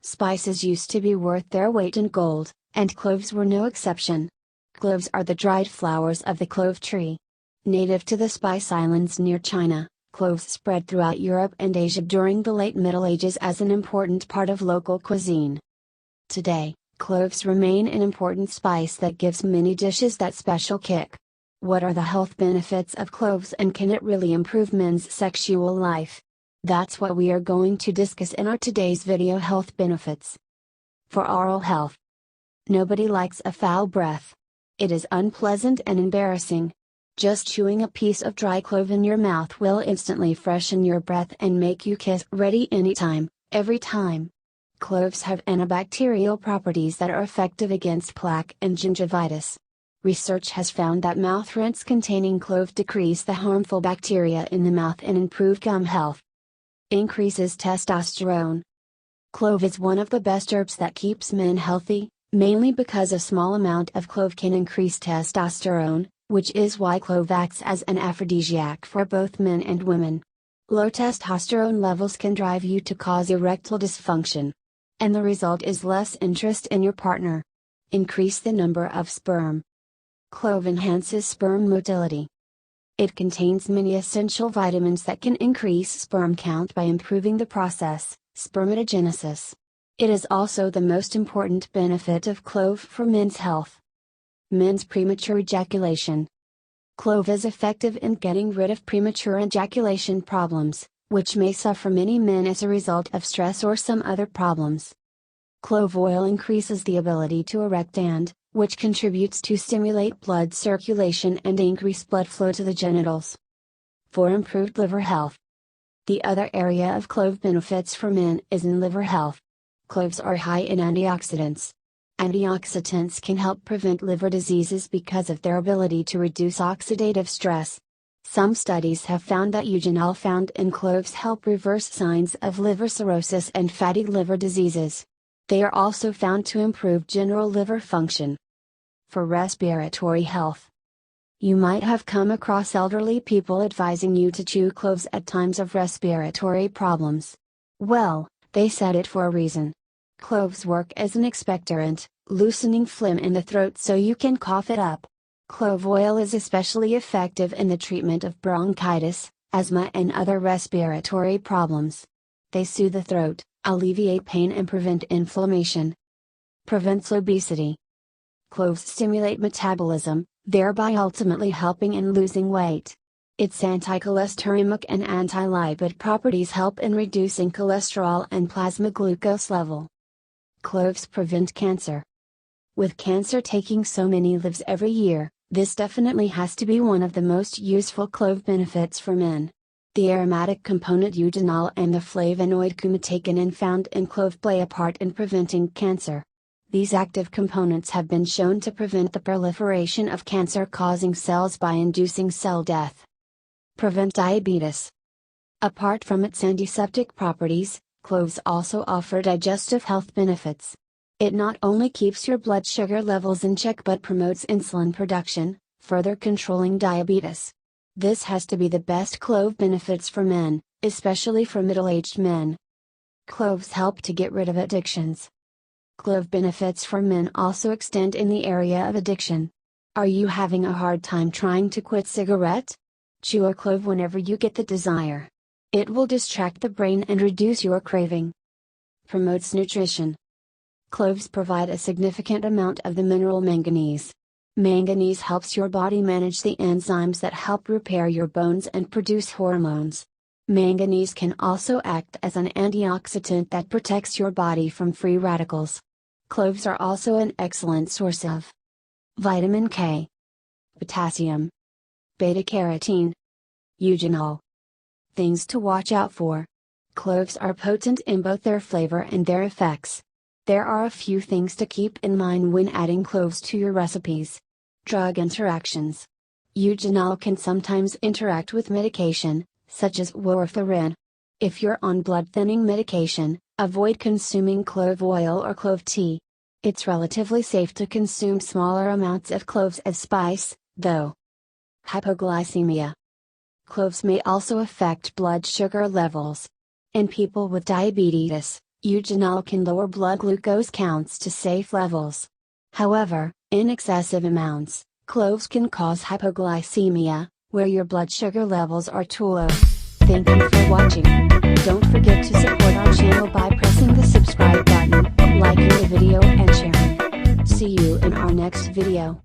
Spices used to be worth their weight in gold, and cloves were no exception. Cloves are the dried flowers of the clove tree. Native to the Spice Islands near China, cloves spread throughout Europe and Asia during the late Middle Ages as an important part of local cuisine. Today, cloves remain an important spice that gives many dishes that special kick. What are the health benefits of cloves, and can it really improve men's sexual life? That's what we are going to discuss in our today's video: health benefits. For oral health. Nobody likes a foul breath. It is unpleasant and embarrassing. Just chewing a piece of dry clove in your mouth will instantly freshen your breath and make you kiss ready anytime, every time. Cloves have antibacterial properties that are effective against plaque and gingivitis. Research has found that mouth rinse containing clove decrease the harmful bacteria in the mouth and improve gum health. Increases testosterone. Clove is one of the best herbs that keeps men healthy, mainly because a small amount of clove can increase testosterone, which is why clove acts as an aphrodisiac for both men and women. Low testosterone levels can drive you to cause erectile dysfunction. And the result is less interest in your partner. Increase the number of sperm. Clove enhances sperm motility. It contains many essential vitamins that can increase sperm count by improving the process, spermatogenesis. It is also the most important benefit of clove for men's health. Men's premature ejaculation. Clove is effective in getting rid of premature ejaculation problems, which may suffer many men as a result of stress or some other problems. Clove oil increases the ability to erect and, which contributes to stimulate blood circulation and increase blood flow to the genitals. For improved liver health. The other area of clove benefits for men is in liver health. Cloves are high in antioxidants. Antioxidants can help prevent liver diseases because of their ability to reduce oxidative stress. Some studies have found that eugenol found in cloves help reverse signs of liver cirrhosis and fatty liver diseases. They are also found to improve general liver function. For respiratory health. You might have come across elderly people advising you to chew cloves at times of respiratory problems. Well, they said it for a reason. Cloves work as an expectorant, loosening phlegm in the throat so you can cough it up. Clove oil is especially effective in the treatment of bronchitis, asthma and other respiratory problems. They soothe the throat, alleviate pain and prevent inflammation. Prevents obesity. Cloves stimulate metabolism, thereby ultimately helping in losing weight. Its anti-cholesteremic and anti-lipid properties help in reducing cholesterol and plasma glucose level. Cloves prevent cancer. With cancer taking so many lives every year, this definitely has to be one of the most useful clove benefits for men. The aromatic component eugenol and the flavonoid coumatecanin found in clove play a part in preventing cancer. These active components have been shown to prevent the proliferation of cancer-causing cells by inducing cell death. Prevent diabetes. Apart from its antiseptic properties, cloves also offer digestive health benefits. It not only keeps your blood sugar levels in check but promotes insulin production, further controlling diabetes. This has to be the best clove benefits for men, especially for middle-aged men. Cloves help to get rid of addictions. Clove benefits for men also extend in the area of addiction. Are you having a hard time trying to quit cigarette? Chew a clove whenever you get the desire. It will distract the brain and reduce your craving. Promotes nutrition. Cloves provide a significant amount of the mineral manganese. Manganese helps your body manage the enzymes that help repair your bones and produce hormones. Manganese can also act as an antioxidant that protects your body from free radicals. Cloves are also an excellent source of vitamin K, potassium, beta-carotene, eugenol. Things to watch out for. Cloves are potent in both their flavor and their effects. There are a few things to keep in mind when adding cloves to your recipes. Drug interactions. Eugenol can sometimes interact with medication, such as warfarin. If you're on blood thinning medication, avoid consuming clove oil or clove tea. It's relatively safe to consume smaller amounts of cloves as spice, though. Hypoglycemia. Cloves may also affect blood sugar levels. In people with diabetes, Eugenol can lower blood glucose counts to safe levels. However, in excessive amounts, cloves can cause hypoglycemia, where your blood sugar levels are too low. Thank you for watching. Don't forget to support our channel by pressing the subscribe button, liking the video and sharing. See you in our next video.